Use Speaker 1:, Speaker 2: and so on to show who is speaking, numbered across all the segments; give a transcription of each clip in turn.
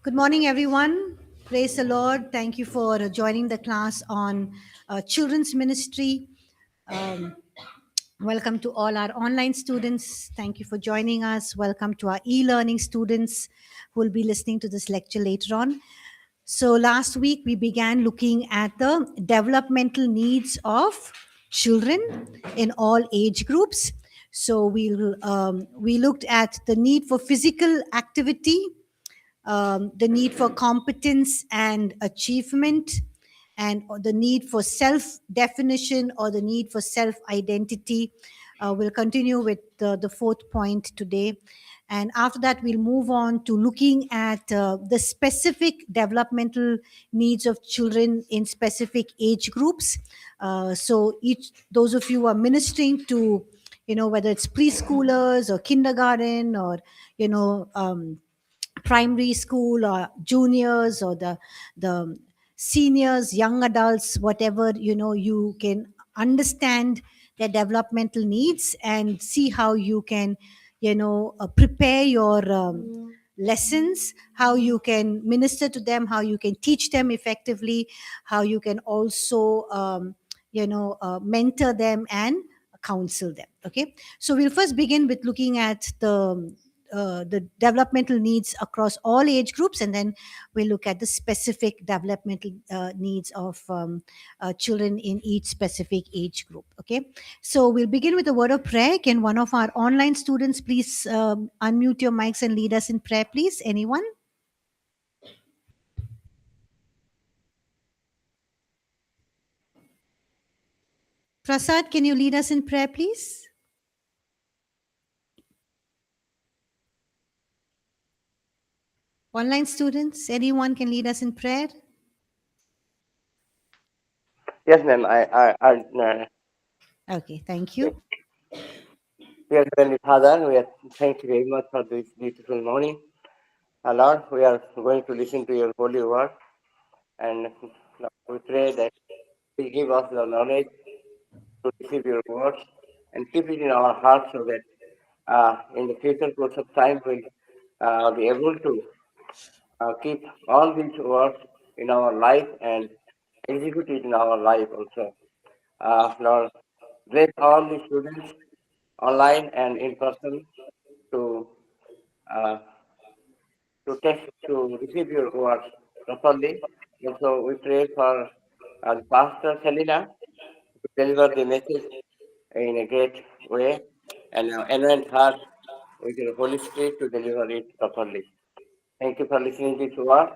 Speaker 1: Good morning, everyone. Praise the Lord. Thank you for joining the class on children's ministry. Um, Welcome to all our online students. Thank you for joining us. Welcome to our e learning students who will be listening to this lecture later on. So, last week we began looking at the developmental needs of children in all age groups. So, we looked at the need for physical activity, the need for competence and achievement, and the need for self definition or the need for self identity. We'll continue with the fourth point today. And after that, we'll move on to looking at the specific developmental needs of children in specific age groups. So, those of you who are ministering to, whether it's preschoolers or kindergarten or, primary school or juniors or the seniors, young adults, whatever, you can understand their developmental needs and see how you can, prepare your lessons, how you can minister to them, how you can teach them effectively, how you can also mentor them and counsel them. Okay, so we'll first begin with looking at the developmental needs across all age groups, and then we'll look at the specific developmental needs of children in each specific age group. Okay, so we'll begin with a word of prayer. Can one of our online students please unmute your mics and lead us in prayer, please? Anyone? Prasad, can you lead us in prayer, please? Online students, anyone can lead us in prayer?
Speaker 2: Yes, ma'am.
Speaker 1: Okay, thank you.
Speaker 2: Dear Heavenly Father, thank you very much for this beautiful morning. Lord, we are going to listen to your holy word, and Lord, we pray that you give us the knowledge to receive your words and keep it in our hearts so that in the future course of time we'll be able to keep all these words in our life and execute it in our life also. Lord, bless all the students online and in person to uh, to receive your words properly. Also, we pray for Pastor Selina to deliver the message in a great way and anoint her with your Holy Spirit to deliver it properly. Thank you for listening to this word.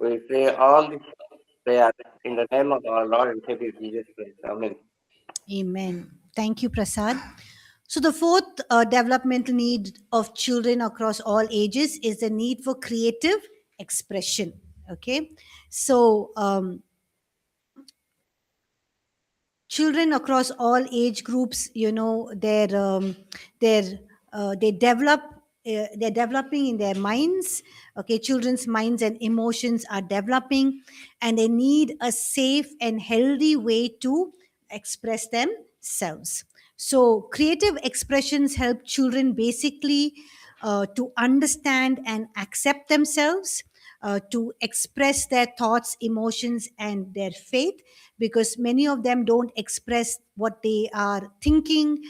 Speaker 2: We pray all these prayers in the name of our Lord and Savior Jesus Christ. Amen.
Speaker 1: Amen. Thank you, Prasad. So, the fourth developmental need of children across all ages is the need for creative expression. Okay. So, children across all age groups, they develop. They're developing in their minds. Okay, children's minds and emotions are developing, and they need a safe and healthy way to express themselves. So, creative expressions help children basically to understand and accept themselves, to express their thoughts, emotions, and their faith, because many of them don't express what they are thinking,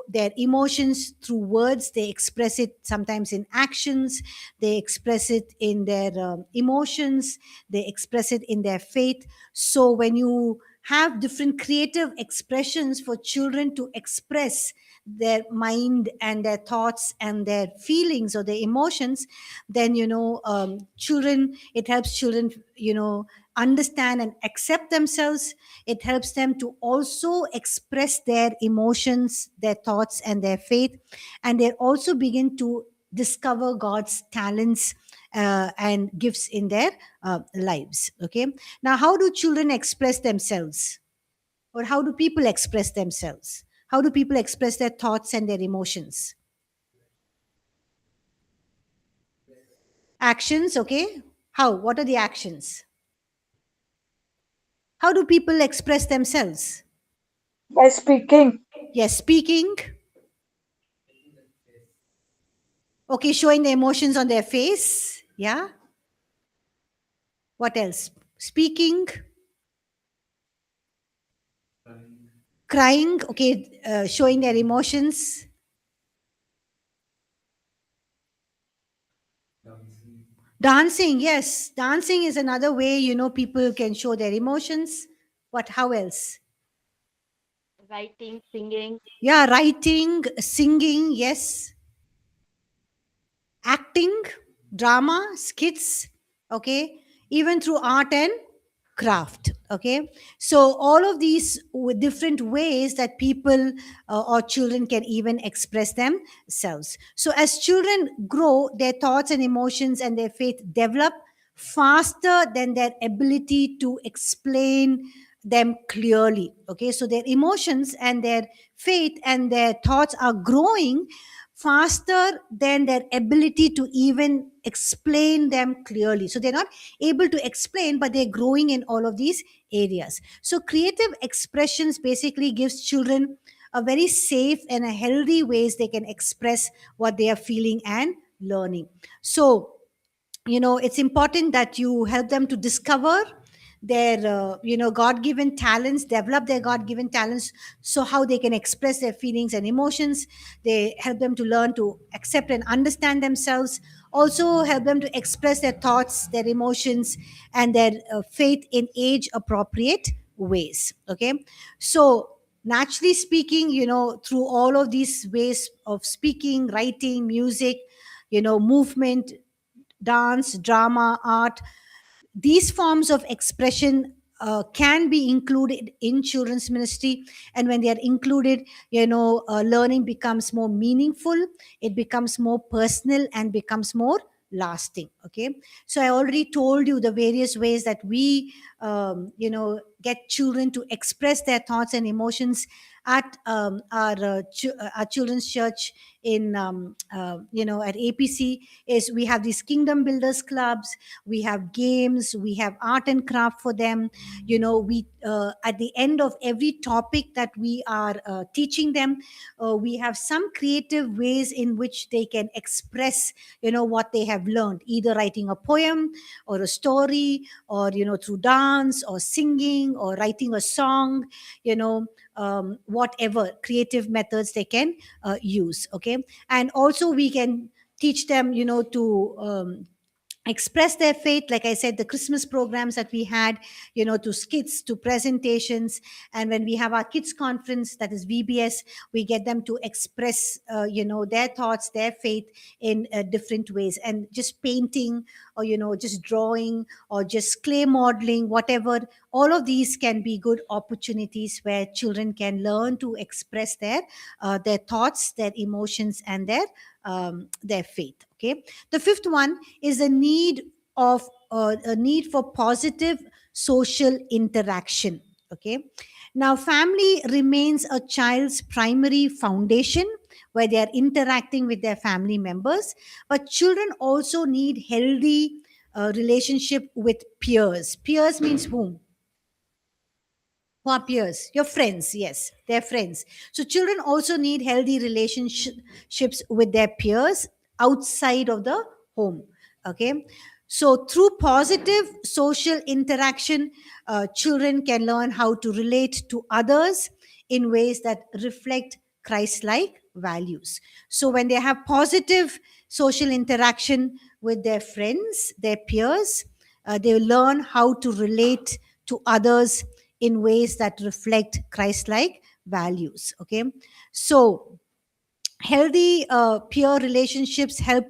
Speaker 1: their emotions through words. They express it sometimes in actions, they express it in their emotions, they express it in their faith. So, when you have different creative expressions for children to express their mind and their thoughts and their feelings or their emotions, then children, it helps children understand and accept themselves. It helps them to also express their emotions, their thoughts, and their faith, and they also begin to discover God's talents and gifts in their lives. Okay, now how do children express themselves, or how do people express themselves? How do people express their thoughts and their emotions? Actions. Okay, how, what are the actions? How do people express themselves?
Speaker 3: By speaking.
Speaker 1: Yes, speaking. Okay, showing the emotions on their face. Yeah. What else? Speaking, crying, okay, showing their emotions. Dancing, yes. Dancing is another way, people can show their emotions. What, how else?
Speaker 4: Writing, singing,
Speaker 1: Yeah, writing, singing, yes. Acting, drama, skits, okay, even through art and craft, okay. So all of these with different ways that people or children can even express themselves. So as children grow, their thoughts and emotions and their faith develop faster than their ability to explain them clearly, okay. So their emotions and their faith and their thoughts are growing faster than their ability to even explain them clearly. So they're not able to explain, but they're growing in all of these areas. So creative expressions basically gives children a very safe and a healthy ways they can express what they are feeling and learning. So it's important that you help them to discover their god-given talents, develop their god-given talents, so how they can express their feelings and emotions. They help them to learn to accept and understand themselves, also help them to express their thoughts, their emotions, and their faith in age appropriate ways, okay. So naturally speaking, through all of these ways of speaking, writing, music, movement, dance, drama, art, these forms of expression can be included in children's ministry. And when they are included, learning becomes more meaningful, it becomes more personal, and becomes more lasting, okay. So I already told you the various ways that we get children to express their thoughts and emotions at our children's church in at APC. Is we have these kingdom builders clubs, we have games, we have art and craft for them. We at the end of every topic that we are teaching them, we have some creative ways in which they can express what they have learned, either writing a poem or a story, or through dance or singing or writing a song, whatever creative methods they can use, okay. And also we can teach them to express their faith, like I said, the Christmas programs that we had, to skits, to presentations. And when we have our kids conference, that is VBS, we get them to express their thoughts, their faith in different ways. And just painting, or just drawing, or just clay modeling, whatever, all of these can be good opportunities where children can learn to express their thoughts, their emotions, and their faith, okay. The fifth one is a need for positive social interaction, okay. Now family remains a child's primary foundation, where they are interacting with their family members, but children also need healthy relationship with peers. Peers means whom? Who are peers? Your friends, yes, they're friends. So children also need healthy relationships with their peers outside of the home, okay. So through positive social interaction, children can learn how to relate to others in ways that reflect Christ-like values. So when they have positive social interaction with their friends, their peers, they learn how to relate to others in ways that reflect Christ-like values, okay. So healthy peer relationships help.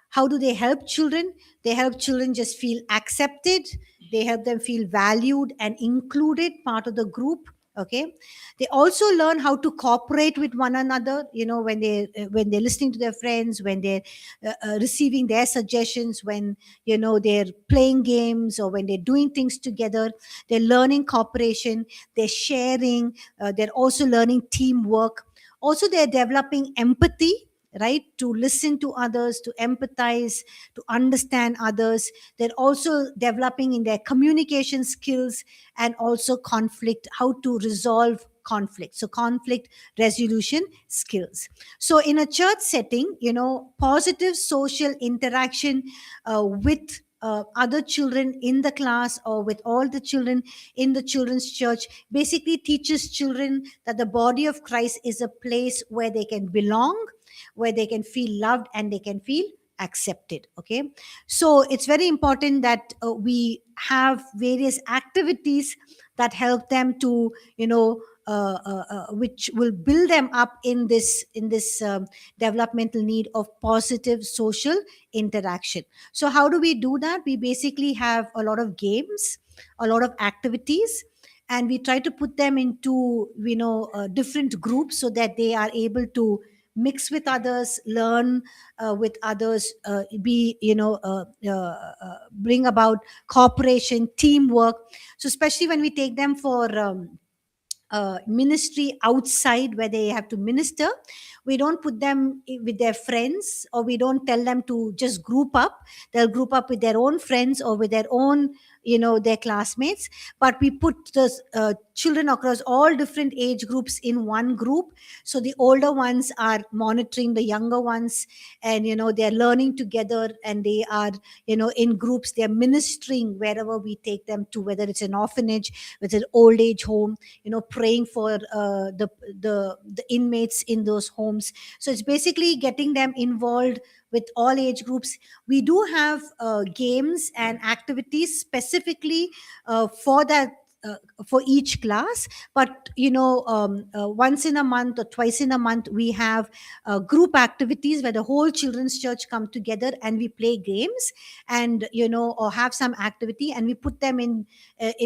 Speaker 1: How do they help children? They help children just feel accepted, they help them feel valued and included, part of the group, okay. They also learn how to cooperate with one another, when they're listening to their friends, when they're receiving their suggestions, when they're playing games, or when they're doing things together. They're learning cooperation, they're sharing, they're also learning teamwork. Also they're developing empathy, right, to listen to others, to empathize, to understand others. They're also developing in their communication skills, and also conflict, how to resolve conflict, so conflict resolution skills. So in a church setting, positive social interaction with other children in the class or with all the children in the children's church, basically teaches children that the body of Christ is a place where they can belong, where they can feel loved and they can feel accepted. Okay, so it's very important that we have various activities that help them to, which will build them up in this developmental need of positive social interaction. So how do we do that? We basically have a lot of games, a lot of activities, and we try to put them into, different groups so that they are able to mix with others, learn with others, bring about cooperation, teamwork. So especially when we take them for ministry outside where they have to minister, we don't put them with their friends, or we don't tell them to just group up. They'll group up with their own friends or with their own, their classmates. But we put the children across all different age groups in one group, so the older ones are monitoring the younger ones, and they're learning together, and they are, in groups, they're ministering wherever we take them to, whether it's an orphanage, whether it's an old age home, praying for the inmates in those homes. So it's basically getting them involved with all age groups. We do have games and activities specifically for that, for each class. But once in a month or twice in a month, we have group activities where the whole children's church come together and we play games, and or have some activity, and we put them in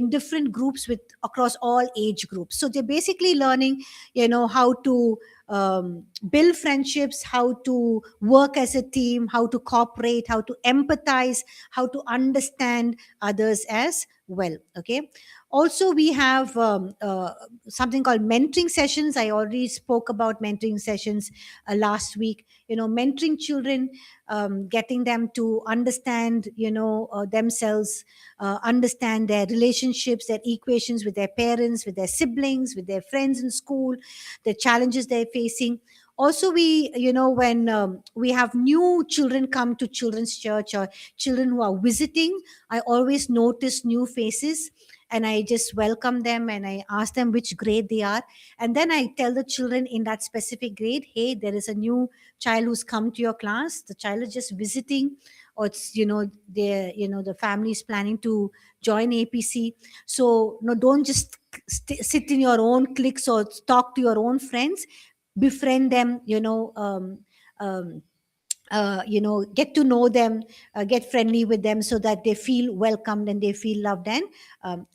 Speaker 1: different groups with across all age groups. So they're basically learning, how to build friendships, how to work as a team, how to cooperate, how to empathize, how to understand others as well. Okay, also we have something called mentoring sessions. I already spoke about mentoring sessions last week. Mentoring children, getting them to understand, themselves, understand their relationships, their equations with their parents, with their siblings, with their friends in school, the challenges they're facing. Also, we, when we have new children come to children's church, or children who are visiting, I always notice new faces, and I just welcome them, and I ask them which grade they are. And then I tell the children in that specific grade, hey, there is a new child who's come to your class. The child is just visiting, or it's, the family is planning to join APC. So no, don't just sit in your own cliques or talk to your own friends. Befriend them, um, get to know them, get friendly with them, so that they feel welcomed and they feel loved and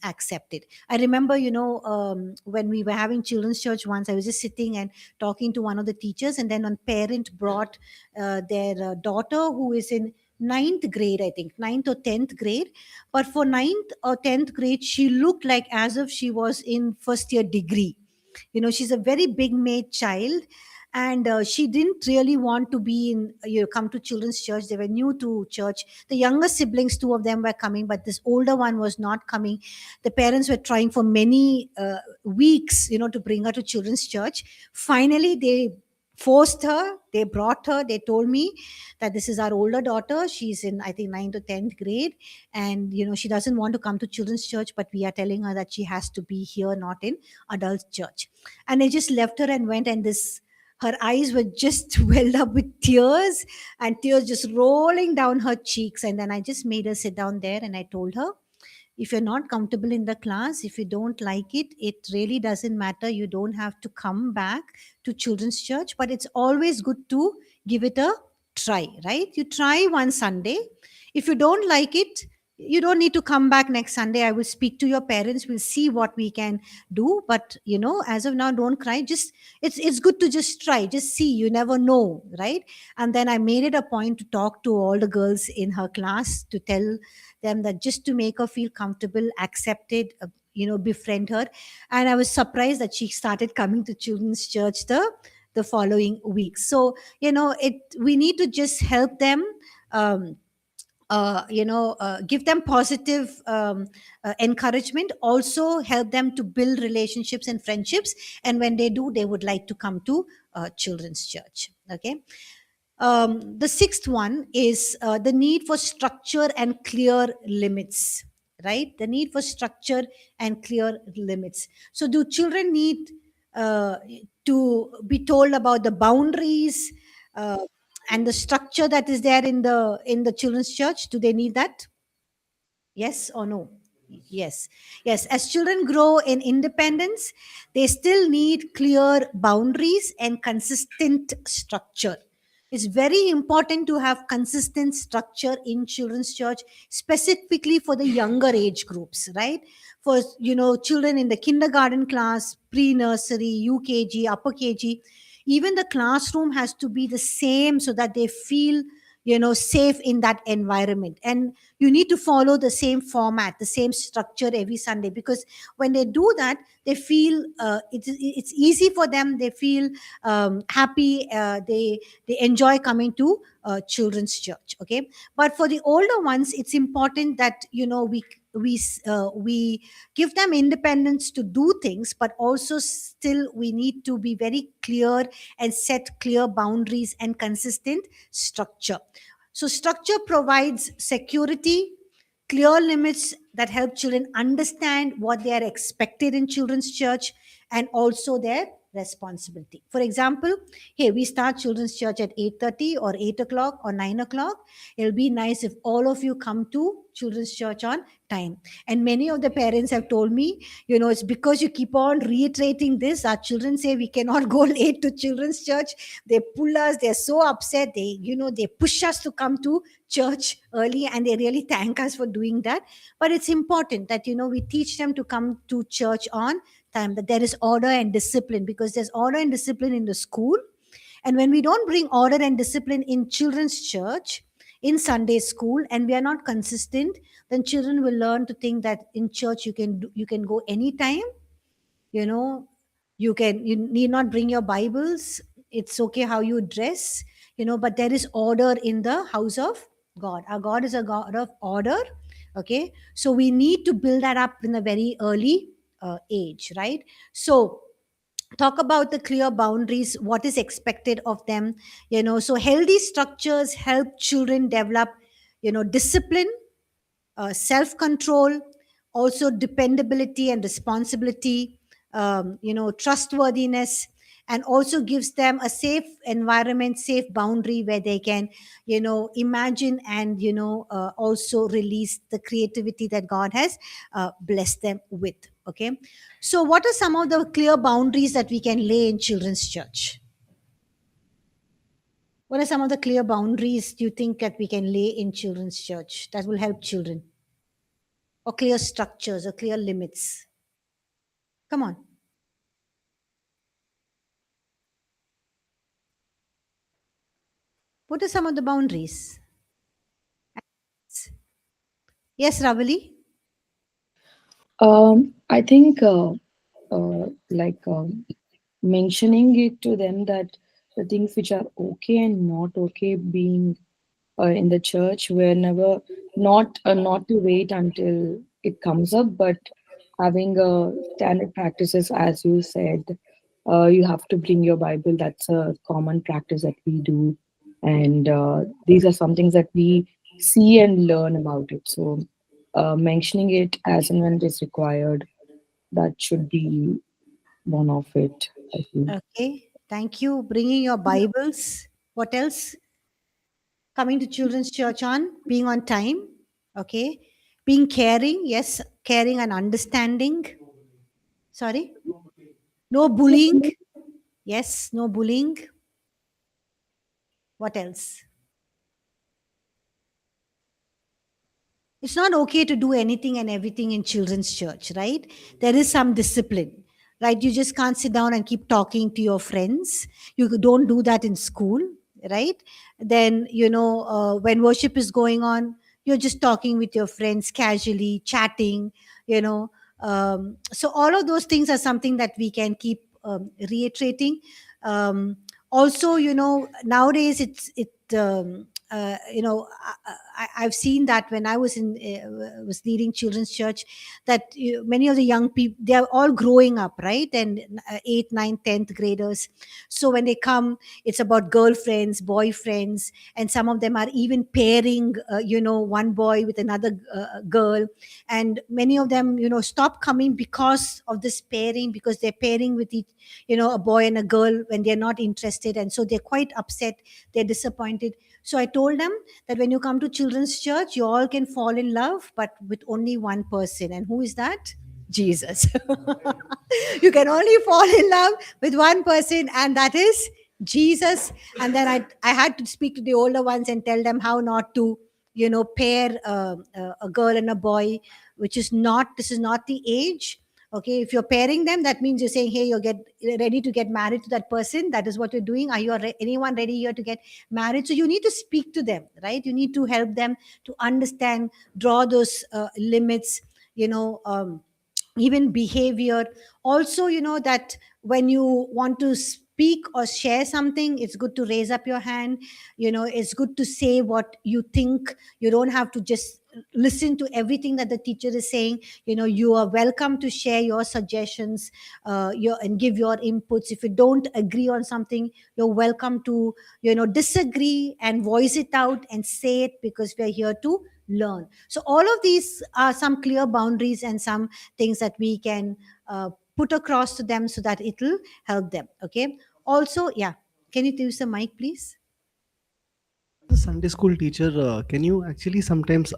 Speaker 1: accepted. I remember, when we were having children's church once, I was just sitting and talking to one of the teachers, and then one parent brought their daughter who is in ninth grade, I think ninth or 10th grade. But for ninth or 10th grade, she looked like as if she was in first year degree. She's a very big made child, and she didn't really want to be in, come to children's church. They were new to church. The younger siblings, two of them, were coming, but this older one was not coming. The parents were trying for many weeks, to bring her to children's church. Finally, they forced her, they brought her. They told me that this is our older daughter, she's in, I think, 9th or 10th grade, and she doesn't want to come to children's church, but we are telling her that she has to be here, not in adult church. And I just left her and went, and this, her eyes were just welled up with tears, and tears just rolling down her cheeks. And then I just made her sit down there, and I told her, if you're not comfortable in the class, if you don't like it, it really doesn't matter. You don't have to come back to children's church, but it's always good to give it a try, right? You try one Sunday. If you don't like it, you don't need to come back next Sunday. I will speak to your parents, we'll see what we can do. But as of now, don't cry. Just, it's good to just try, just see, you never know, right? And then I made it a point to talk to all the girls in her class, to tell them that, just to make her feel comfortable, accepted, befriend her. And I was surprised that she started coming to children's church the following week. So we need to just help them, give them positive encouragement, also help them to build relationships and friendships, and when they do, they would like to come to children's church. Okay, The sixth one is the need for structure and clear limits, right? The need for structure and clear limits. So, do children need uh, to be told about the boundaries uh, and the structure that is there in the children's church? Do they need that? Yes or no? Yes. Yes. As children grow in independence, they still need clear boundaries and consistent structure. It's very important to have consistent structure in children's church, specifically for the younger age groups, right? For children in the kindergarten class, pre-nursery, UKG, upper KG, even the classroom has to be the same so that they feel safe in that environment. And you need to follow the same format, the same structure every Sunday, because when they do that, they feel it's easy for them. They feel happy. They enjoy coming to children's church. Okay, but for the older ones, it's important that we give them independence to do things, but also still we need to be very clear and set clear boundaries and consistent structure. So, structure provides security, clear limits that help children understand what they are expected in children's church, and also their responsibility. For example, hey, we start children's church at 8:30 or 8 o'clock or 9 o'clock. It'll be nice if all of you come to children's church on time. And many of the parents have told me, it's because you keep on reiterating this. Our children say we cannot go late to children's church. They pull us. They're so upset. They push us to come to church early, and they really thank us for doing that. But it's important that we teach them to come to church on time, that there is order and discipline, because there's order and discipline in the school. And when we don't bring order and discipline in children's church, in Sunday school, and we are not consistent, then children will learn to think that in church you can go anytime. you know you need not bring your Bibles. It's okay how you dress, but there is order in the house of God. Our God is a God of order. Okay, so we need to build that up in a very early age, right? So talk about the clear boundaries, what is expected of them. So healthy structures help children develop discipline, self control, also dependability and responsibility, trustworthiness, and also gives them a safe environment, safe boundary where they can, imagine and, also release the creativity that God has blessed them with. Okay. So, what are some of the clear boundaries that we can lay in children's church? What are some of the clear boundaries do you think that we can lay in children's church that will help children? Or clear structures or clear limits? Come on. What are some of the boundaries? Yes, Ravali?
Speaker 5: I think mentioning it to them that the things which are okay and not okay being in the church were never not to wait until it comes up, but having standard practices, as you said. You have to bring your Bible. That's a common practice that we do, and these are some things that we see and learn about it. So, mentioning it as and when it is required, that should be one of it, I feel.
Speaker 1: Okay. Thank you. Bringing your Bibles. What else? Coming to children's church on being on time. Okay. Being caring. Yes, caring and understanding. Sorry. No bullying. Yes, no bullying. What else? It's not okay to do anything and everything in children's church, right? There is some discipline, right? You just can't sit down and keep talking to your friends. You don't do that in school, right? Then, when worship is going on, you're just talking with your friends casually, chatting, you know. So, all of those things are something that we can keep reiterating. Also, nowadays I've seen that when I was was leading children's church, that many of the young people, they are all growing up, right? And 8th, 9th, 10th graders. So when they come, it's about girlfriends, boyfriends, and some of them are even pairing, one boy with another girl. And many of them, stop coming because of this pairing, because they're pairing with each, a boy and a girl when they're not interested. And so they're quite upset, they're disappointed. So I told them that when you come to children's church, you all can fall in love, but with only one person. And who is that? Jesus. You can only fall in love with one person, and that is Jesus. And then I had to speak to the older ones and tell them how not to, pair a girl and a boy, this is not the age. Okay, if you're pairing them, that means you're saying, hey, you're ready to get married to that person. That is what you're doing. Are you anyone ready here to get married? So you need to speak to them, right? You need to help them to understand, draw those limits, even behavior. Also, that when you want to speak or share something, it's good to raise up your hand. It's good to say what you think. You don't have to just listen to everything that the teacher is saying. You are welcome to share your suggestions, and give your inputs. If you don't agree on something, you're welcome to disagree and voice it out and say it, because we're here to learn. So all of these are some clear boundaries and some things that we can put across to them so that it will help them. Okay. Also, yeah, can you use the mic, please?
Speaker 6: The Sunday school teacher, can you actually sometimes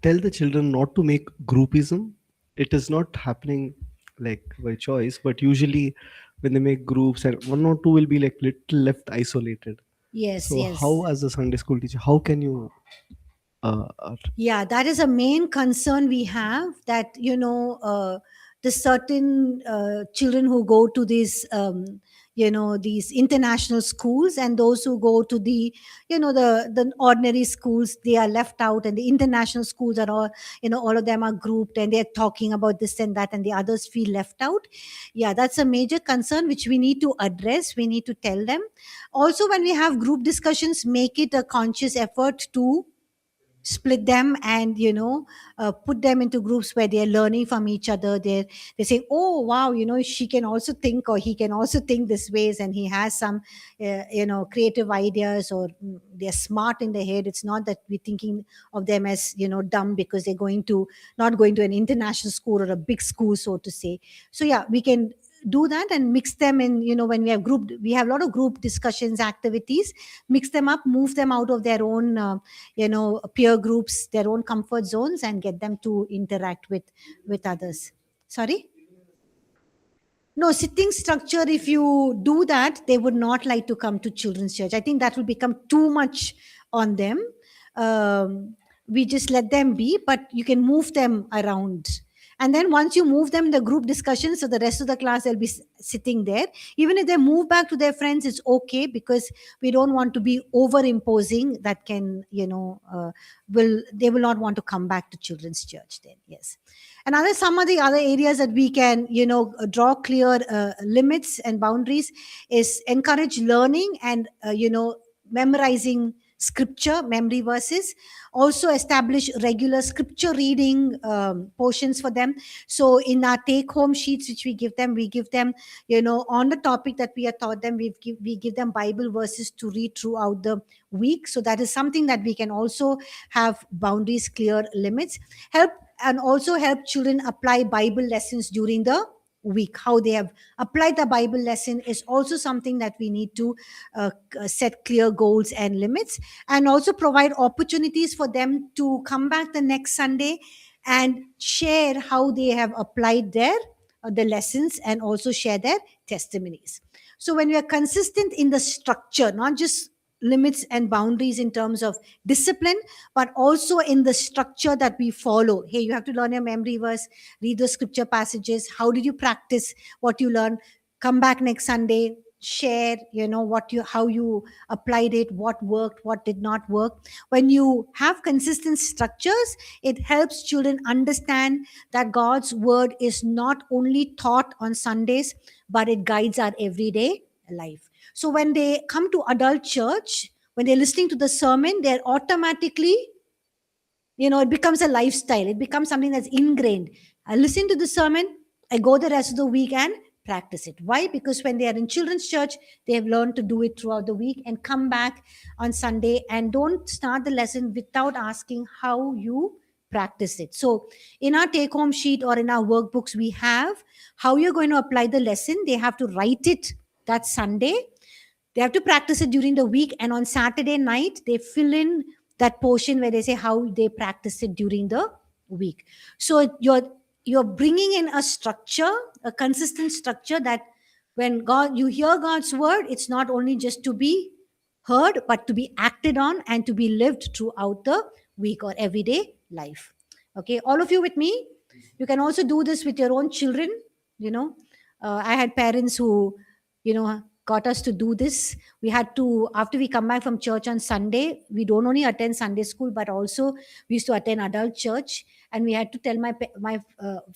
Speaker 6: tell the children not to make groupism? It is not happening like by choice, but usually when they make groups, and one or two will be like little left isolated.
Speaker 1: Yes.
Speaker 6: So
Speaker 1: Yes.
Speaker 6: how, as a Sunday school teacher, how can you
Speaker 1: Yeah, that is a main concern we have, that the certain children who go to these international schools, and those who go to the the ordinary schools, they are left out. And the international schools are all, all of them are grouped, and they're talking about this and that, and the others feel left out. Yeah, that's a major concern which we need to address. We need to tell them. Also, when we have group discussions, make it a conscious effort to split them, and put them into groups where they're learning from each other. They say, oh wow, she can also think, or he can also think this ways, and he has some creative ideas, or they're smart in their head. It's not that we're thinking of them as dumb because they're not going to an international school or a big school, so to say. So yeah, we can do that and mix them in. When we have a lot of group discussions, activities, mix them up, move them out of their own peer groups, their own comfort zones, and get them to interact with others. Sorry? No, sitting structure, if you do that, they would not like to come to children's church. I think that will become too much on them. We just let them be, but you can move them around. And then once you move them in the group discussion, so the rest of the class, they'll be sitting there. Even if they move back to their friends, it's okay, because we don't want to be over imposing. That can, they will not want to come back to children's church then. Yes. And some of the other areas that we can, draw clear limits and boundaries is encourage learning and, memorizing scripture, memory verses. Also establish regular scripture reading portions for them. So in our take home sheets which we give them, on the topic that we have taught them, we give them Bible verses to read throughout the week. So that is something that we can also have boundaries, clear limits. And also help children apply Bible lessons during the week. How they have applied the Bible lesson is also something that we need to set clear goals and limits, and also provide opportunities for them to come back the next Sunday and share how they have applied the lessons, and also share their testimonies. So when we are consistent in the structure, not just limits and boundaries in terms of discipline, but also in the structure that we follow. Hey, you have to learn your memory verse, read the scripture passages. How did you practice what you learned? Come back next Sunday, share, how you applied it, what worked, what did not work. When you have consistent structures, it helps children understand that God's word is not only taught on Sundays, but it guides our everyday life. So when they come to adult church, when they're listening to the sermon, they're automatically, it becomes a lifestyle. It becomes something that's ingrained. I listen to the sermon, I go the rest of the week and practice it. Why? Because when they are in children's church, they have learned to do it throughout the week and come back on Sunday and don't start the lesson without asking how you practice it. So in our take home sheet or in our workbooks, we have how you're going to apply the lesson. They have to write it that Sunday. They have to practice it during the week, and on Saturday night they fill in that portion where they say how they practice it during the week. So you're bringing in a structure, a consistent structure, that when you hear God's word, it's not only just to be heard but to be acted on and to be lived throughout the week or everyday life. Okay, all of you with me? You can also do this with your own children. I had parents who got us to do this. We had to, after we come back from church on Sunday, we don't only attend Sunday school, but also we used to attend adult church, and we had to tell my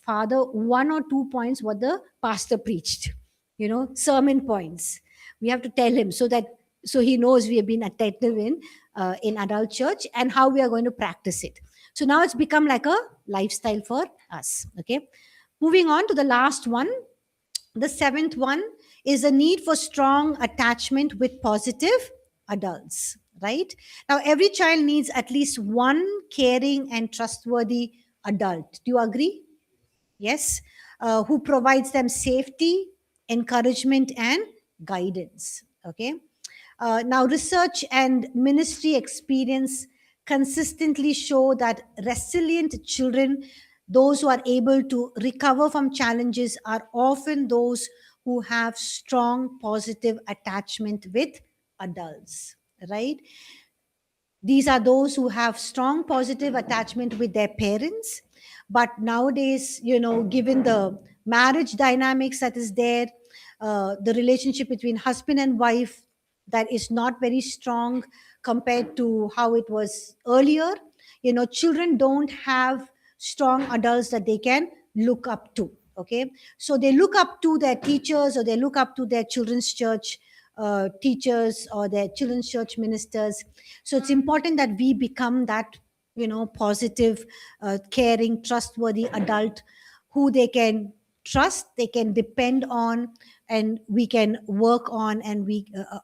Speaker 1: father 1 or 2 points what the pastor preached, sermon points. We have to tell him so he knows we have been attentive in adult church and how we are going to practice it. So now it's become like a lifestyle for us. Okay, moving on to the last one. The seventh one is a need for strong attachment with positive adults, right? Now, every child needs at least one caring and trustworthy adult. Do you agree? Yes. Who provides them safety, encouragement, and guidance. Okay. Now, research and ministry experience consistently show that resilient children, those who are able to recover from challenges, are often those who have strong positive attachment with adults, right? These are those who have strong positive attachment with their parents. But nowadays, given the marriage dynamics that is there, the relationship between husband and wife, that is not very strong compared to how it was earlier. Children don't have strong adults that they can look up to. Okay, so they look up to their teachers, or they look up to their children's church teachers or their children's church ministers. So it's important that we become that positive, caring, trustworthy adult who they can trust, they can depend on, and we can work on, and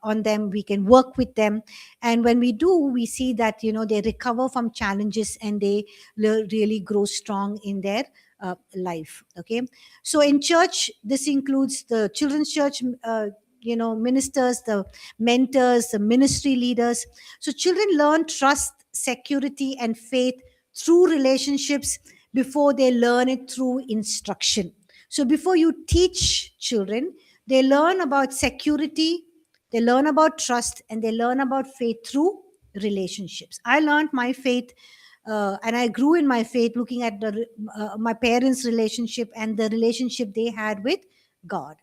Speaker 1: on them, we can work with them. And when we do, we see that they recover from challenges and they really grow strong in their life. Okay, so in church, this includes the children's church ministers, the mentors, the ministry leaders. So children learn trust, security, and faith through relationships before they learn it through instruction. So before you teach children, they learn about security, they learn about trust, and they learn about faith through relationships. I learned my faith and I grew in my faith looking at my parents' relationship and the relationship they had with God.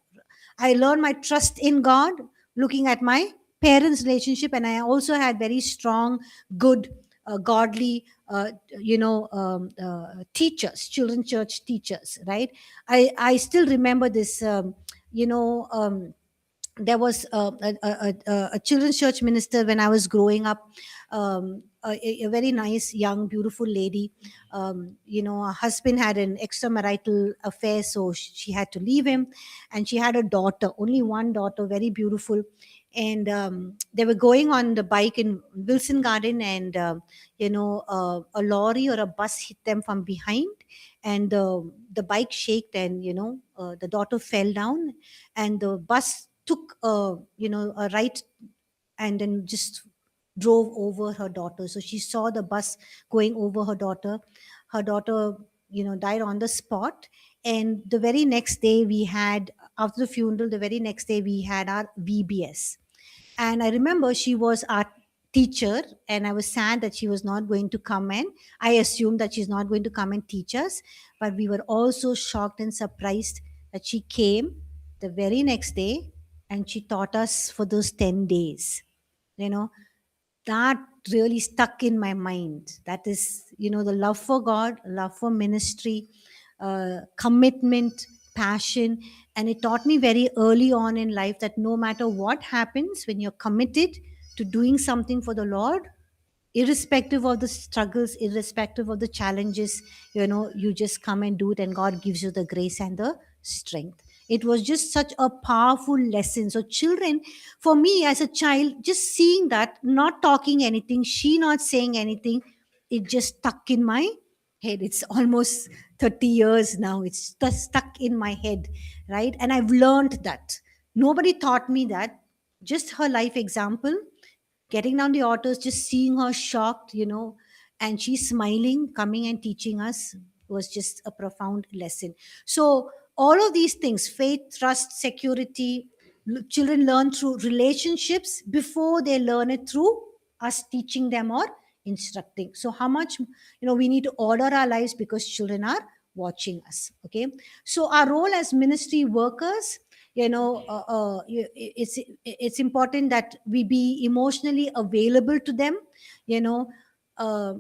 Speaker 1: I learned my trust in God looking at my parents' relationship, and I also had very strong, good, godly, teachers, children's church teachers. Right? I still remember this. There was a children's church minister when I was growing up, a very nice, young, beautiful lady. Her husband had an extramarital affair, so she had to leave him. And she had a daughter, only one daughter, very beautiful. And they were going on the bike in Wilson Garden, and a lorry or a bus hit them from behind, and the bike shaked, and the daughter fell down, and the bus took a right and then just drove over her daughter. So she saw the bus going over her daughter. Her daughter died on the spot. And the very next day we had, after the funeral, the very next day we had our VBS. And I remember she was our teacher, and I was sad that she was not going to come in. I assumed that she's not going to come and teach us, but we were also shocked and surprised that she came the very next day and she taught us for those 10 days. That really stuck in my mind. That is, the love for God, love for ministry, commitment, passion. And it taught me very early on in life that no matter what happens, when you're committed to doing something for the Lord, irrespective of the struggles, irrespective of the challenges, you just come and do it, and God gives you the grace and the strength. It was just such a powerful lesson. So children, for me as a child, just seeing that, not talking anything, she not saying anything, it just stuck in my head. It's almost 30 years now. It's just stuck in my head, right? And I've learned that. Nobody taught me that. Just her life example, getting down the autos, just seeing her shocked, and she's smiling, coming and teaching us, was just a profound lesson. So, all of these things, faith, trust, security, children learn through relationships before they learn it through us teaching them or instructing. So, how much, we need to order our lives because children are watching us. Okay. So, our role as ministry workers, it's important that we be emotionally available to them. you know uh,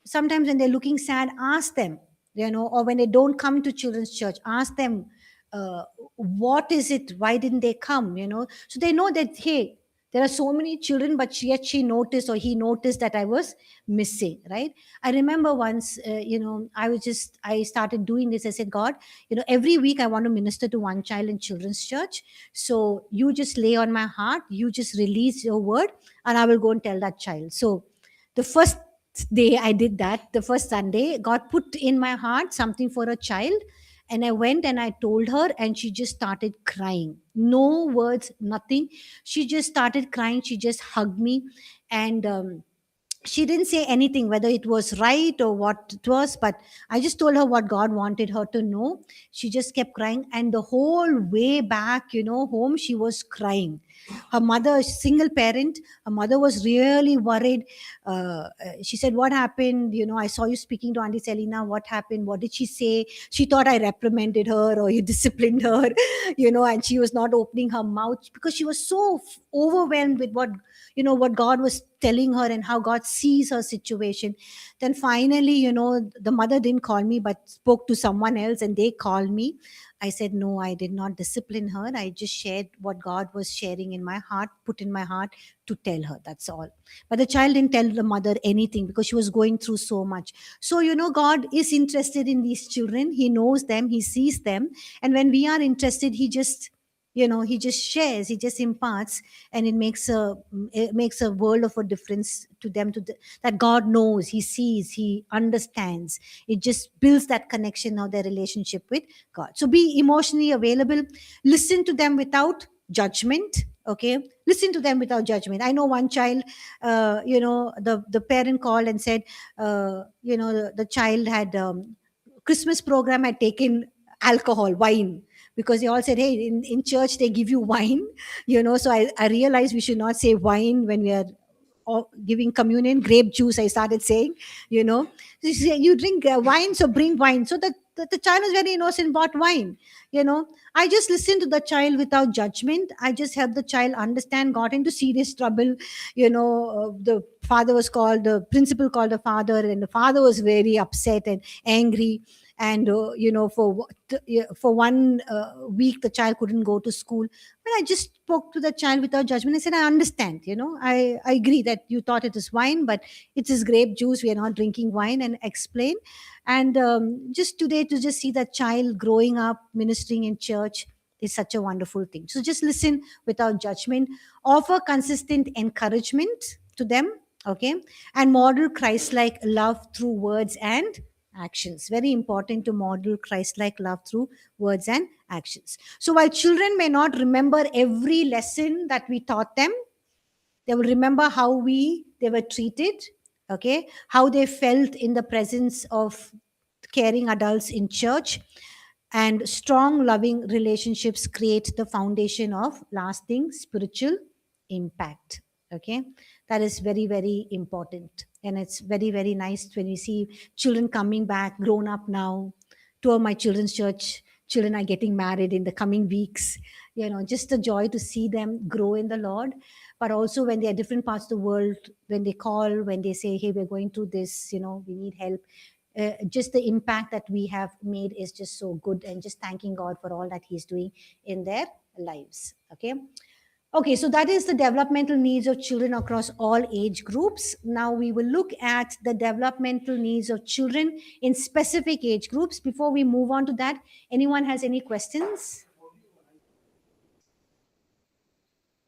Speaker 1: Sometimes when they're looking sad, ask them, or when they don't come to children's church, ask them, what is it, why didn't they come, so they know that, hey, there are so many children, but yet she noticed or he noticed that I was missing, right? I remember once, I started doing this. I said, God, every week I want to minister to one child in children's church. So you just lay on my heart, you just release your word, and I will go and tell that child. So the first day I did that, the first Sunday, God put in my heart something for a child. And I went and I told her, and she just started crying. No words, nothing. She just started crying. She just hugged me. And she didn't say anything whether it was right or what it was, but I just told her what God wanted her to know. She just kept crying, and the whole way back, home, she was crying. Her mother, single parent, her mother was really worried. She said, what happened? I saw you speaking to Auntie Selina. What happened? What did she say? She thought I reprimanded her or you disciplined her, and she was not opening her mouth because she was so overwhelmed with what God was telling her and how God sees her situation. Then finally, the mother didn't call me but spoke to someone else, and they called me. I said, no, I did not discipline her. I just shared what God was sharing in my heart, put in my heart to tell her. That's all. But the child didn't tell the mother anything because she was going through so much. So, God is interested in these children. He knows them, He sees them. And when we are interested, He just shares, He just imparts, and it makes a world of a difference to them, that God knows, He sees, He understands. It just builds that connection of their relationship with God. So be emotionally available. Listen to them without judgment. Okay, listen to them without judgment. I know one child, the parent called and said, the child had Christmas program had taken alcohol, wine, because they all said, hey, in church they give you wine, so I realized we should not say wine when we are giving communion. Grape juice, I started saying. She said, you drink wine, so bring wine. So the child is very innocent, bought wine. I just listened to the child without judgment. I just helped the child understand, got into serious trouble. The father was called, the principal called the father, and the father was very upset and angry. And for one week the child couldn't go to school. But I just spoke to the child without judgment. I said, I understand. I agree that you thought it is wine, but it is grape juice. We are not drinking wine. And explain. And just today, to just see that child growing up ministering in church is such a wonderful thing. So just listen without judgment. Offer consistent encouragement to them. Okay. And model Christ-like love through words and actions. Very important to model Christ-like love through words and actions. So while children may not remember every lesson that we taught them, they will remember how they were treated. Okay, how they felt in the presence of caring adults in church. And strong loving relationships create the foundation of lasting spiritual impact. Okay, that is very, very important. And it's very, very nice when you see children coming back, grown up now. Two of my children's church children are getting married in the coming weeks. Just a joy to see them grow in the Lord. But also when they're different parts of the world, when they call, when they say, hey, we're going through this, we need help. Just the impact that we have made is just so good, and just thanking God for all that He's doing in their lives. Okay. Okay, so that is the developmental needs of children across all age groups. Now we will look at the developmental needs of children in specific age groups. Before we move on to that, anyone has any questions?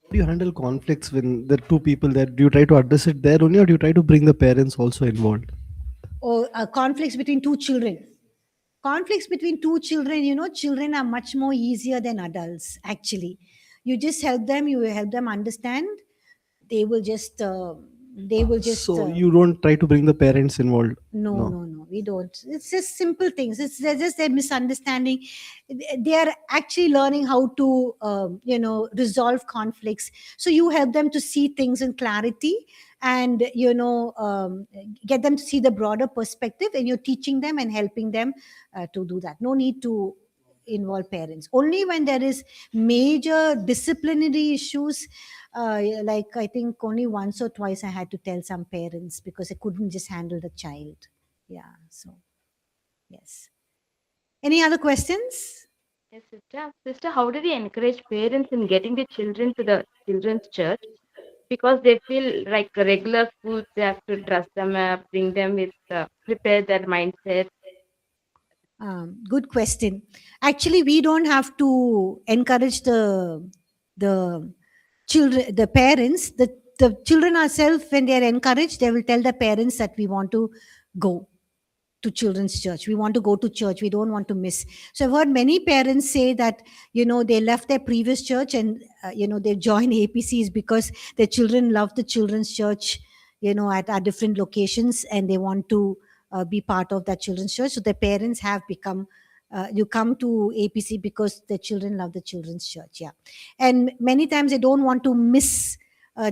Speaker 6: Do you handle conflicts when there are two people there? Do you try to address it there only, or do you try to bring the parents also involved?
Speaker 1: Or conflicts between two children? Conflicts between two children, children are much more easier than adults, actually. You just help them, you help them understand. They will just,
Speaker 6: So you don't try to bring the parents involved?
Speaker 1: no, we don't. It's just simple things. They're just a misunderstanding. They are actually learning how to, resolve conflicts. So you help them to see things in clarity, and get them to see the broader perspective, and you're teaching them and helping them to do that. No need to involve parents. Only when there is major disciplinary issues, like I think only once or twice I had to tell some parents because I couldn't just handle the child. Yeah, so yes. Any other questions?
Speaker 4: Yes, sister. Sister, how do we encourage parents in getting the children to the children's church? Because they feel like regular schools, they have to dress them up, bring them with, prepare their mindset.
Speaker 1: Good question. Actually, we don't have to encourage the children, the parents. The children ourselves, when they are encouraged, they will tell the parents that we want to go to children's church. We want to go to church. We don't want to miss. So I've heard many parents say that they left their previous church and they joined APCs because their children love the children's church. At different locations, and they want to be part of that children's church. So their parents have become. You come to APC because the children love the children's church. Yeah, and many times they don't want to miss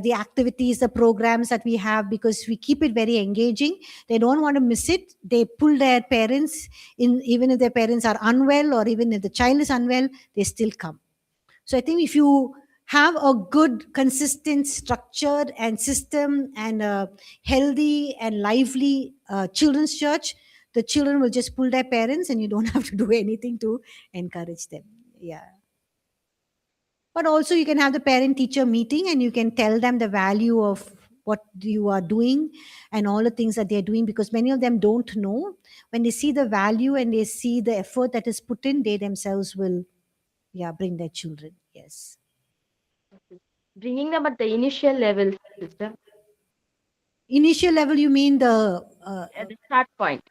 Speaker 1: the activities, the programs that we have, because we keep it very engaging. They don't want to miss it. They pull their parents in, even if their parents are unwell or even if the child is unwell, they still come. So I think if you have a good, consistent, structured and system and a healthy and lively children's church, the children will just pull their parents and you don't have to do anything to encourage them. Yeah. But also you can have the parent teacher meeting and you can tell them the value of what you are doing and all the things that they're doing, because many of them don't know. When they see the value and they see the effort that is put in, they themselves will bring their children. Yes.
Speaker 4: Bringing them at the initial level, sister,
Speaker 1: Initial level, you mean
Speaker 4: at the start point.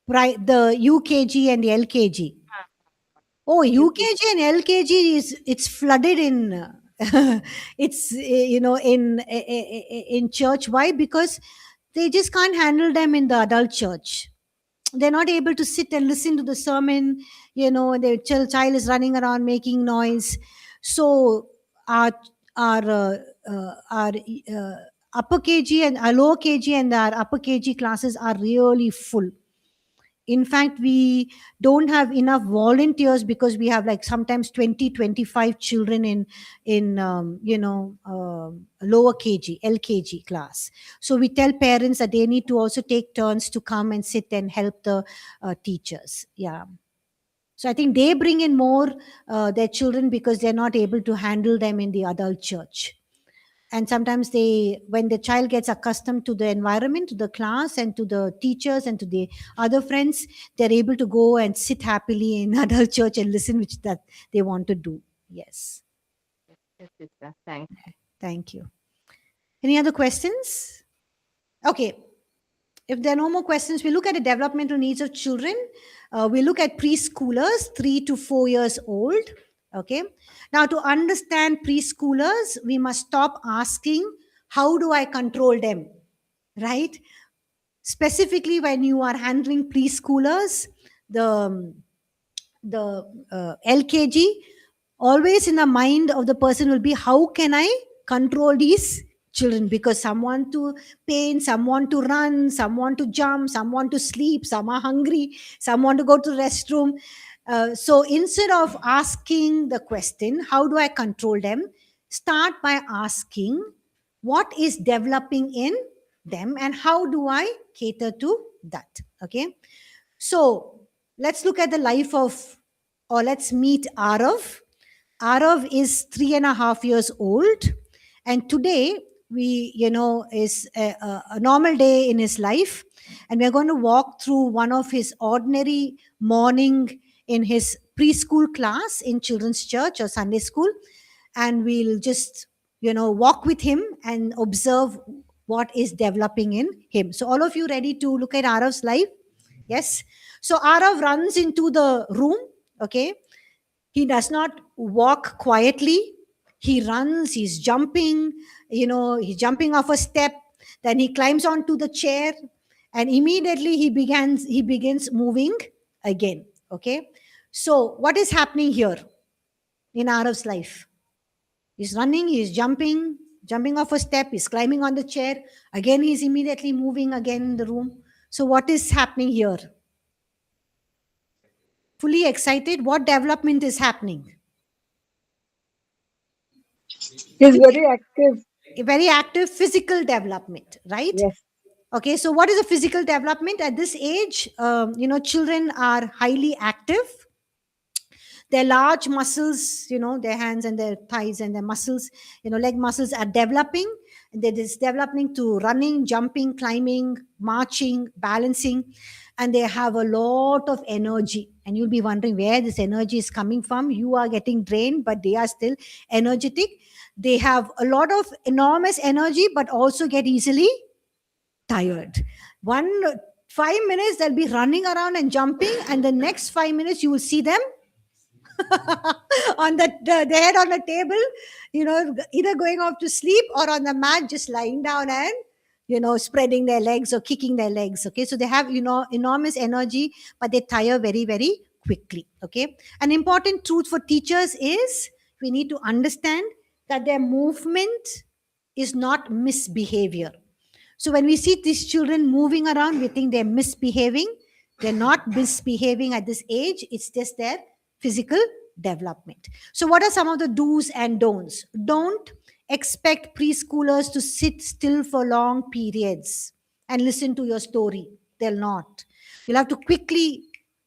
Speaker 1: the UKG and the LKG? Oh, UKG and LKG it's flooded in. It's in church. Why? Because they just can't handle them in the adult church. They're not able to sit and listen to the sermon. Their child is running around making noise. So our our upper KG and our lower KG and our upper KG classes are really full. In fact, we don't have enough volunteers because we have like sometimes 20-25 children in lower KG LKG class. So we tell parents that they need to also take turns to come and sit and help the teachers. Yeah. So I think they bring in more their children because they're not able to handle them in the adult church. And sometimes when the child gets accustomed to the environment, to the class and to the teachers and to the other friends, they're able to go and sit happily in adult church and listen, which that they want to do. Yes.
Speaker 4: Yes, sister. Thanks.
Speaker 1: Thank you. Any other questions? Okay. If there are no more questions, we look at the developmental needs of children. We look at preschoolers, 3 to 4 years old. Okay. Now, to understand preschoolers, we must stop asking, how do I control them? Right? Specifically, when you are handling preschoolers, the LKG, always in the mind of the person will be, how can I control these children? Because some want to paint, some want to run, some want to jump, some want to sleep, some are hungry, some want to go to the restroom. So instead of asking the question, how do I control them? Start by asking, what is developing in them and how do I cater to that? Okay. So let's look at the life of, or let's meet Arav. Arav is 3.5 years old, and today is a normal day in his life, and we're going to walk through one of his ordinary morning in his preschool class in children's church or Sunday school, and we'll just walk with him and observe what is developing in him. So all of you ready to look at Arav's life? Yes. So Arav runs into the room. Okay, he does not walk quietly. He runs, he's jumping, he's jumping off a step, then he climbs onto the chair, and immediately he begins moving again. Okay, so what is happening here in Arav's life? He's running, he's jumping off a step, he's climbing on the chair, again he's immediately moving again in the room. So what is happening here? Fully excited. What development is happening?
Speaker 3: He's very active.
Speaker 1: A very active physical development, right?
Speaker 3: Yes.
Speaker 1: Okay, so what is a physical development at this age? Children are highly active. Their large muscles, their hands and their thighs and their muscles, leg muscles are developing. That is developing to running, jumping, climbing, marching, balancing, and they have a lot of energy. And you'll be wondering where this energy is coming from. You are getting drained, but they are still energetic. They have a lot of enormous energy, but also get easily tired. 5 minutes they'll be running around and jumping, and the next 5 minutes you will see them on the head on the table, either going off to sleep or on the mat, just lying down and spreading their legs or kicking their legs. Okay, so they have enormous energy, but they tire very, very quickly. Okay, an important truth for teachers is we need to understand that their movement is not misbehavior. So when we see these children moving around, we think they're misbehaving. They're not misbehaving at this age. It's just their physical development. So what are some of the do's and don'ts? Don't expect preschoolers to sit still for long periods and listen to your story. They'll not. You'll have to quickly,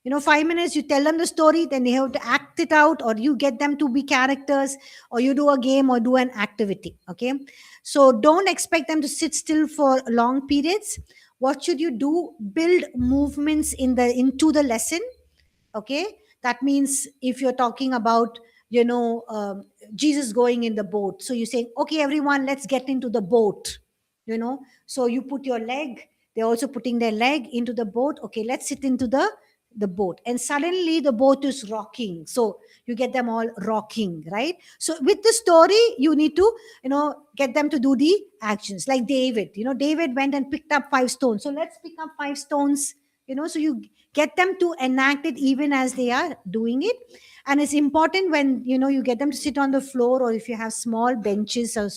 Speaker 1: 5 minutes, you tell them the story, then they have to act it out, or you get them to be characters, or you do a game or do an activity. Okay. So don't expect them to sit still for long periods. What should you do? Build movements into the lesson. Okay, that means if you're talking about Jesus going in the boat, so you're saying, okay everyone, let's get into the boat. So you put your leg, they're also putting their leg into the boat. Okay, let's sit into the boat, and suddenly the boat is rocking, so you get them all rocking, right? So with the story you need to get them to do the actions. Like David, David went and picked up 5 stones, so let's pick up 5 stones. So you get them to enact it even as they are doing it. And it's important when you get them to sit on the floor, or if you have small benches or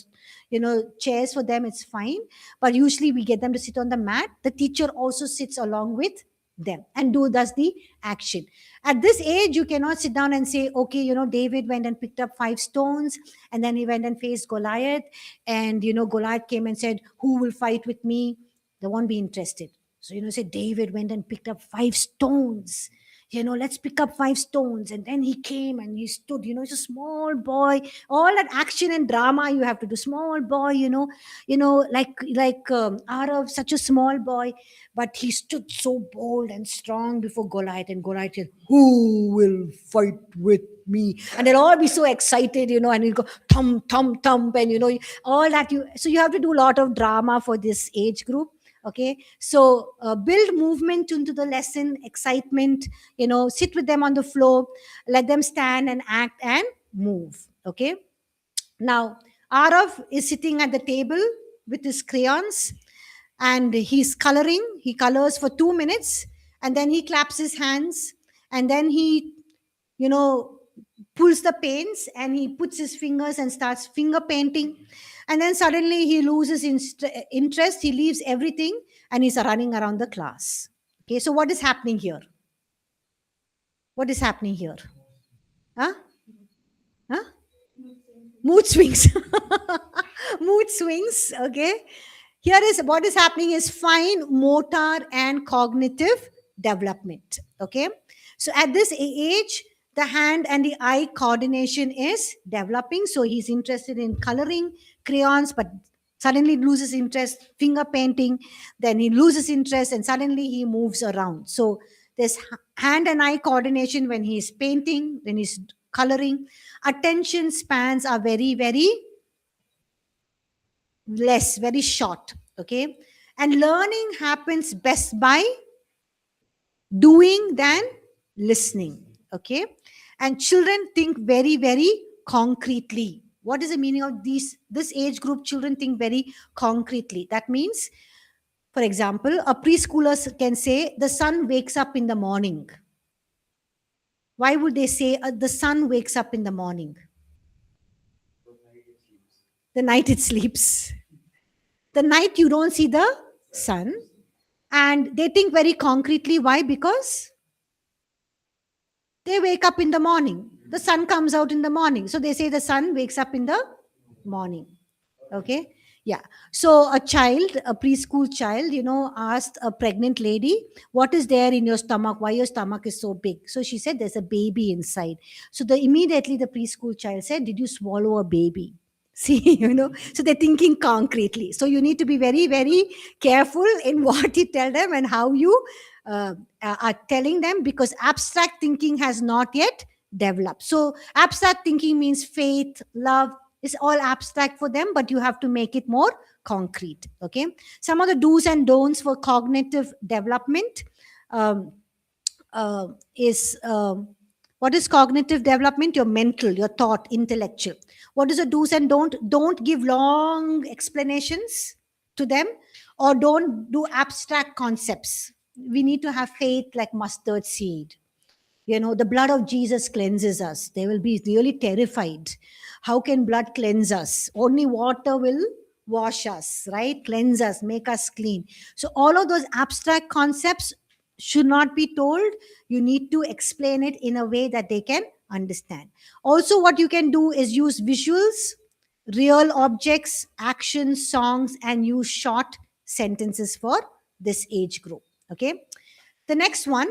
Speaker 1: chairs for them, it's fine, but usually we get them to sit on the mat. The teacher also sits along with them and does the action. At this age you cannot sit down and say, okay, David went and picked up 5 stones, and then he went and faced Goliath, and Goliath came and said, who will fight with me? They won't be interested. So, say David went and picked up 5 stones. Let's pick up 5 stones. And then he came and he stood, he's a small boy. All that action and drama you have to do. Small boy, like Arav, such a small boy. But he stood so bold and strong before Goliath. And Goliath said, who will fight with me? And they'll all be so excited, and he'll go thump, thump, thump. And, all that. So you have to do a lot of drama for this age group. Okay, so build movement into the lesson, excitement, sit with them on the floor, let them stand and act and move. Okay, now Arav is sitting at the table with his crayons and he's coloring. He colors for 2 minutes and then he claps his hands, and then he pulls the paints and he puts his fingers and starts finger painting. And then suddenly he loses interest. He leaves everything and he's running around the class. Okay, so what is happening here? What is happening here? Huh? Mood swings. Mood swings. Okay. Here is what is happening is fine motor and cognitive development. Okay. So at this age, The hand and the eye coordination is developing. So he's interested in coloring crayons, but suddenly loses interest, finger painting, then he loses interest and suddenly he moves around. So there's hand and eye coordination when he's painting, when he's coloring. Attention spans are very, very less, very short. Okay. And learning happens best by doing than listening. Okay. And children think very, very concretely. What is the meaning of this age group? Children think very concretely. That means, for example, a preschooler can say the sun wakes up in the morning. Why would they say the sun wakes up in the morning? The night it sleeps. The night you don't see the sun. And they think very concretely. Why? Because they wake up in the morning. The sun comes out in the morning. So they say the sun wakes up in the morning. Okay. Yeah. So a child, a preschool child, asked a pregnant lady, what is there in your stomach? Why your stomach is so big? So she said, there's a baby inside. So immediately the preschool child said, did you swallow a baby? See, so they're thinking concretely. So you need to be very, very careful in what you tell them and how you are telling them, because abstract thinking has not yet developed. So abstract thinking means faith, love, is all abstract for them, but you have to make it more concrete. Okay. Some of the do's and don'ts for cognitive development is what is cognitive development? Your mental, your thought, intellectual. What is the do's and don't give long explanations to them, or don't do abstract concepts. We need to have faith like mustard seed. The blood of Jesus cleanses us. They will be really terrified. How can blood cleanse us? Only water will wash us, right? Cleanse us, make us clean. So all of those abstract concepts should not be told. You need to explain it in a way that they can understand. Also, what you can do is use visuals, real objects, actions, songs, and use short sentences for this age group. Okay. The next one,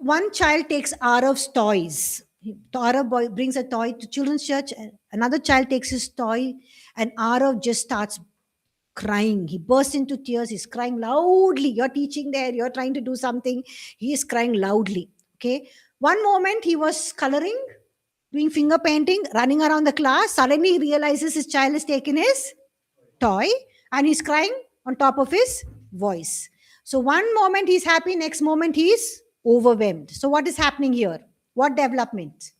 Speaker 1: one child takes Arav's toys. Arav brings a toy to children's church. Another child takes his toy, and Arav just starts crying. He bursts into tears. He's crying loudly. You're teaching there. You're trying to do something. He is crying loudly. Okay. One moment he was coloring, doing finger painting, running around the class. Suddenly he realizes his child has taken his toy and he's crying on top of his voice. So one moment he's happy, next moment he's overwhelmed. So what is happening here? What development?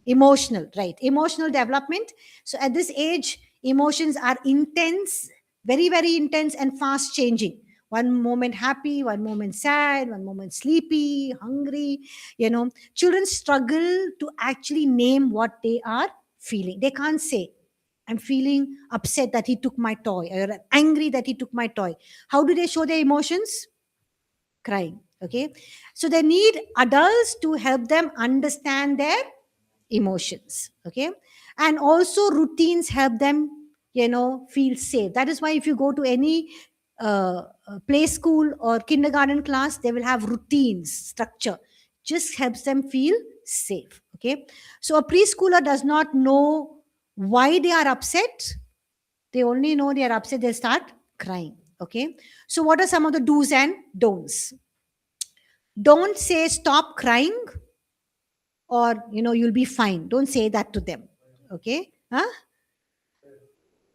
Speaker 1: Emotional, right? Emotional development. So at this age, emotions are intense, very, very intense and fast changing. One moment happy, one moment sad, one moment sleepy, hungry. Children struggle to actually name what they are feeling. They can't say, I'm feeling upset that he took my toy, or angry that he took my toy. How do they show their emotions? Crying. Okay. So they need adults to help them understand their emotions. Okay. And also routines help them, feel safe. That is why if you go to any play school or kindergarten class, they will have routines, structure. Just helps them feel safe. Okay. So a preschooler does not know why they are upset. They only know they are upset. They start crying. Okay. So what are some of the do's and don'ts? Don't say stop crying, or you'll be fine. Don't say that to them. Okay.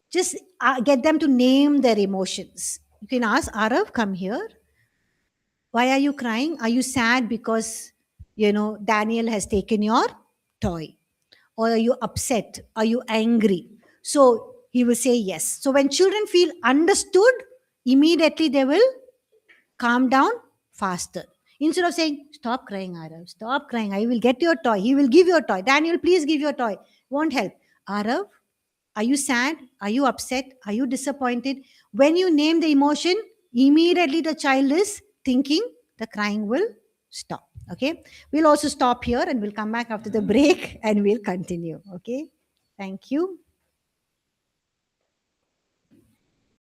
Speaker 1: Just get them to name their emotions. You can ask Arav, come here. Why are you crying? Are you sad because Daniel has taken your toy? Or are you upset? Are you angry? So he will say yes. So when children feel understood, immediately they will calm down faster. Instead of saying, stop crying, Arav, stop crying, I will get your toy. He will give your toy. Daniel, please give your toy. Won't help. Arav, are you sad? Are you upset? Are you disappointed? When you name the emotion, immediately the child is thinking, the crying will stop. Okay. We'll also stop here and we'll come back after the break and we'll continue. Okay. Thank you.